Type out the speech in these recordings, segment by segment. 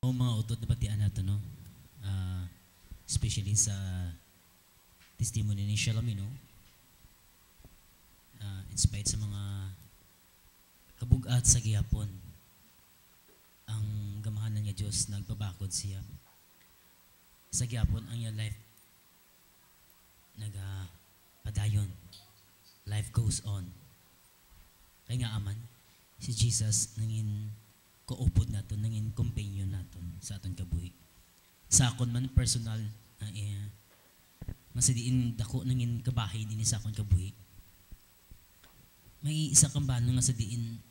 O mga utot na batian nato, no? Especially sa testimony ni Shalomino, in spite sa mga kabugat sa gihapon, ang gamahanan nga Diyos nagpabakod siya. Sa gihapon, ang iyang life nagpadayon. Life goes on. Kaya nga aman, si Jesus nangin kaupod naton, nangin companion naton sa aton kabuhi. Sa akon man personal, masadiin dako nangin kabahin ini sa akon kabuhi. May isa kang bano nga sadiin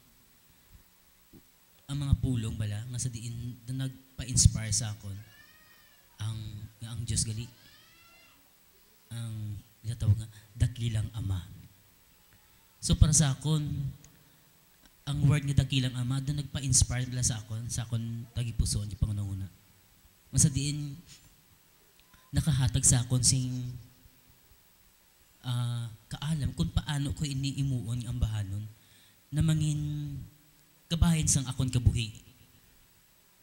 ang mga pulong bala nga sadiin na nagpa-inspire sa akon ang Diyos gali ang tawag nga dakilang Ama. So para sa akon, ang word nga dakilang Ama doon nagpa-inspire bala sa akon tagipuson di pangunahuna. Masadiin nakahatag sa akon sing kaalam kung paano ko iniimuon ang bahanon na mangin kabahin sang akon kabuhi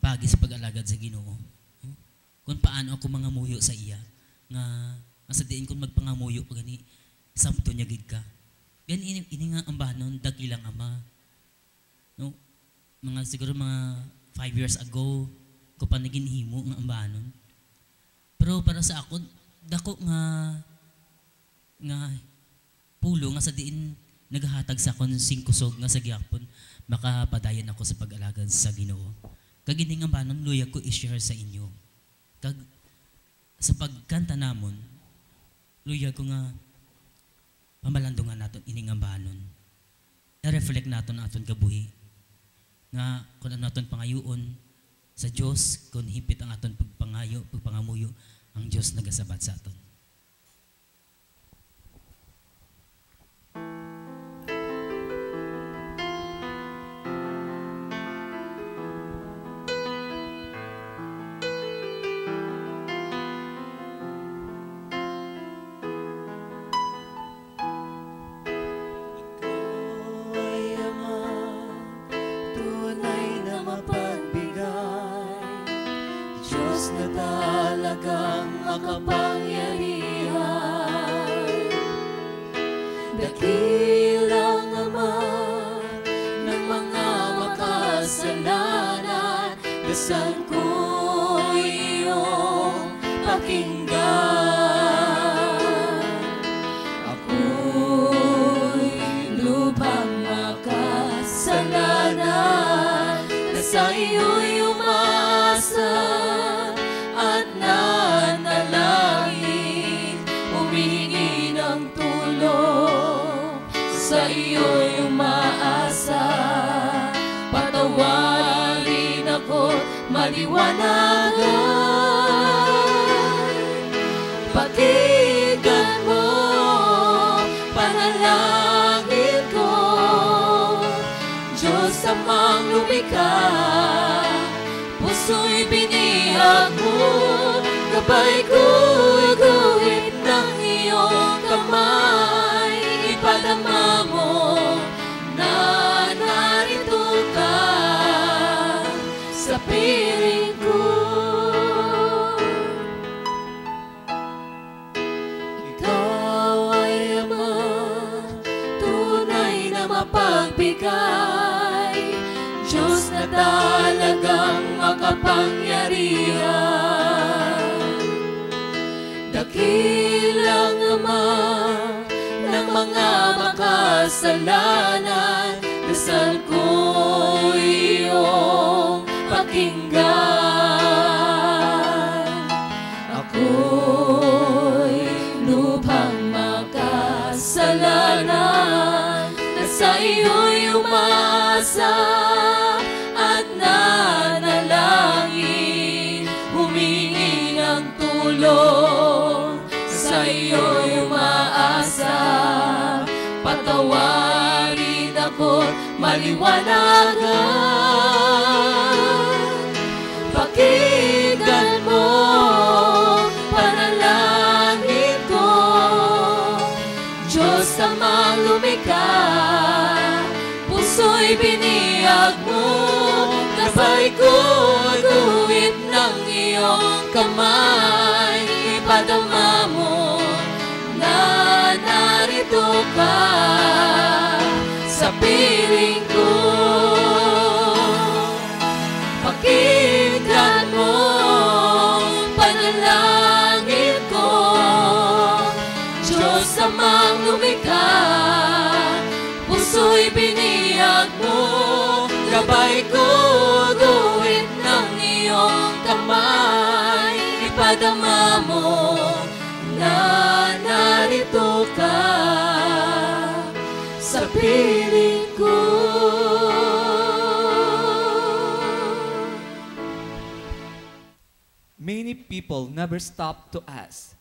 pagi sa pag-alagad sa Ginoo. Kung paano ako mangamuyo sa iya nga masadiin kung magpangamuyo pa gani samto niya gid ka. Gan ini nga ang bahanon dakilang Ama. No? Siguro mga 5 years ago ko pa naging himo nga ang bahanon. Pero para sa ako dako nga pulo nga sa diin naghahatag sa akon sing kusog nga sa gihapon makapadayon ako sa pag-alagad sa Ginoo. Kag ini nga bahanon luya ko i-share sa inyo. Kag sa pagkanta namon luya ko nga pamalandungan naton ini nga bahanon. I-reflect naton aton kabuhi nga kung ano naton pangayoon sa Dios, kung hipit ang aton pagpangamuyo ang Dios nagasabat sa aton. Talagang makapangyarihan, dakilang Ama ng mga makasalanan, dasal ko iyong pakinggan. Ako'y lubhang makasalanan, na sa iyo'y umasa at nanalangin, humihingi ng tulong, sa iyo'y umaasa. Patawarin ako't maliwanagan, pakinggan mo panalangin ko, Diyos Amang lumikha. Puso'y binihag mo, gabay ko'y guhit ng iyong kamay. Ipadama mo na narito ka sa piling ko. Ikaw ay Ama, tunay na mapagbigay, Diyos na talagang makapangyarihan, dakilang Ama ng mga makasalanan, dasal ko iyong pakinggan. Ako'y lubhang makasalanan, na sa iyo'y umasa at nanalangin, humingi ng tulong, sa iyo'y umaasa. Patawarin ako't maliwanagan, pakinggan mo panalangin ko, Diyos Amang lumikha. Puso'y binihag mo, gabay ko'y guhit kamay, ipadama mo na narito ka sa piling ko. Pakinggan mo panalangin ko, Diyos Amang lumikha, puso'y biniyag mo, gabay ko guhit ng iyong kamay, ipadama mo na narito ka sa piling ko. Many people never stop to ask,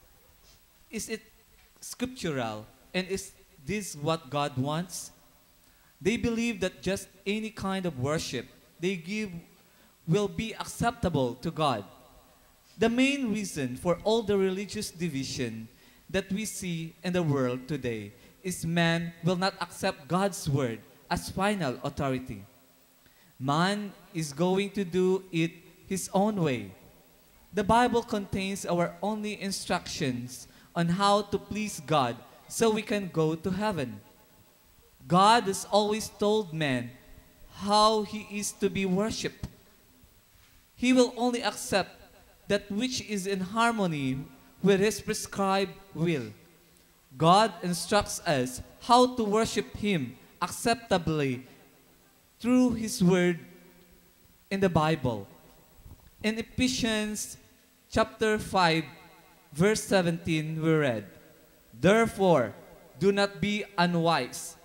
is it scriptural and is this what God wants? They believe that just any kind of worship they give will be acceptable to God. The main reason for all the religious division that we see in the world today is man will not accept God's word as final authority. Man is going to do it his own way. The Bible contains our only instructions on how to please God so we can go to heaven. God has always told man how he is to be worshipped. He will only accept that which is in harmony with his prescribed will. God instructs us how to worship him acceptably through his word in the Bible. In Ephesians chapter 5, verse 17, we read, "Therefore, do not be unwise,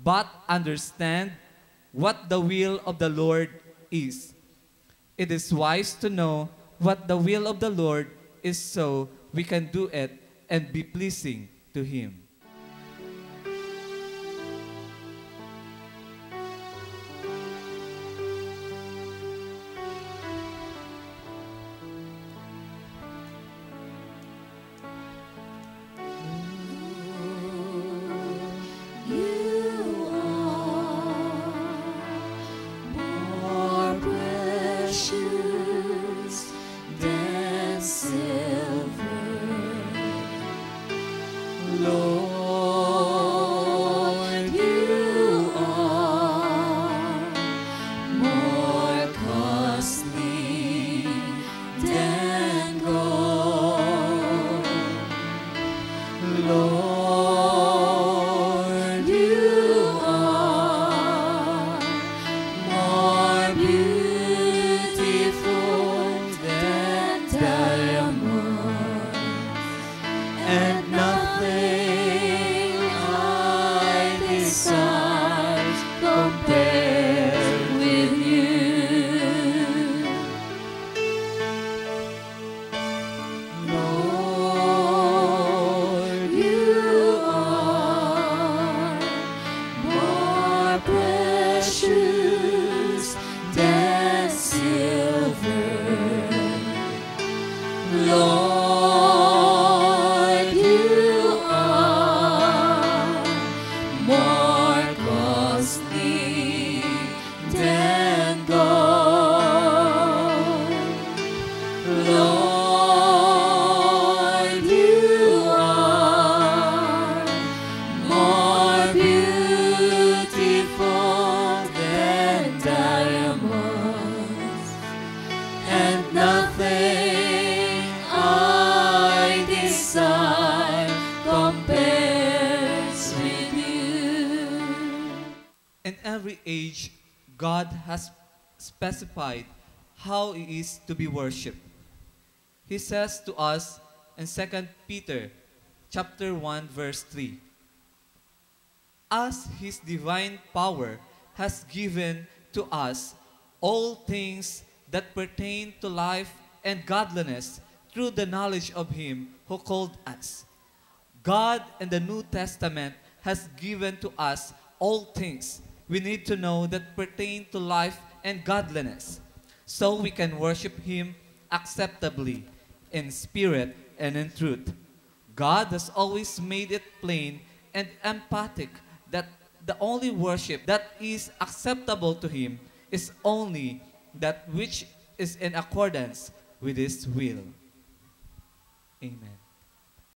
but understand what the will of the Lord is. It is wise to know what the will of the Lord is so we can do it and be pleasing to him." God has specified how he is to be worshipped. He says to us in 2 Peter chapter 1 verse 3, "As his divine power has given to us all things that pertain to life and godliness through the knowledge of him who called us." God in the New Testament has given to us all things we need to know that pertain to life and godliness, so we can worship him acceptably in spirit and in truth. God has always made it plain and emphatic that the only worship that is acceptable to him is only that which is in accordance with his will. Amen.